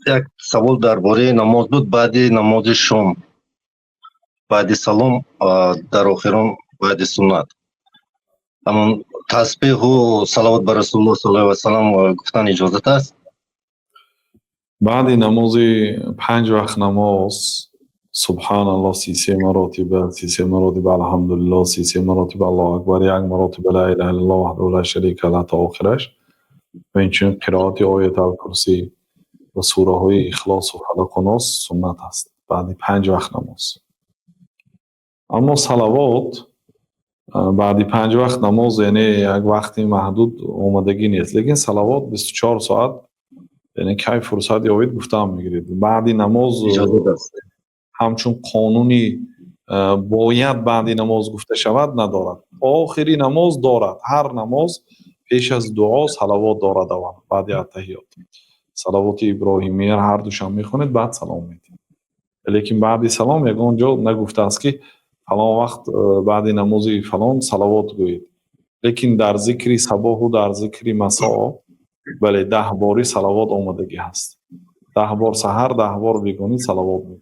یک سوال درباره نماز بود. بعد نماز شام، بعد سلام، در آخران بعد سنت، همون تسبیح و صلوات بر رسول الله صلی الله علیه و سلام گفتن اجازت است؟ بعد نماز 5 وقت نماز سبحان الله 33 مراتب، 33 مراتب الحمدلله، 33 مراتب الله اکبر، 1 مراتب لا اله الا الله وحده لا شریک له تا آخرش، و اینچنین قرائت آیت الکرسی و سوره های اخلاص و فلق و ناس سنت است بعد 5 وقت نماز. اما صلوات بعد 5 وقت نماز یعنی یک وقتی محدود اومدگی نیست، لیکن صلوات 24 ساعت یعنی کی فرصت یابید گفتم میگیرید. بعد نماز اجازت است. همچون قانونی باید بعد نماز گفته شود ندارد، آخری نماز دارد. هر نماز پیش از دعا صلوات دارد. بعد اتحیات صلوات ابراهیمی هر دوشم میخونید بعد سلام میدید، لیکن بعد سلام یگان جا نگفته است که فلان وقت بعد نماز فلان صلوات گویید، لیکن در ذکر صباح و در ذکر مساء بله 10 باری صلوات آمدگی هست. 10 بار سحر 10 بار بیگانی صلوات میگید.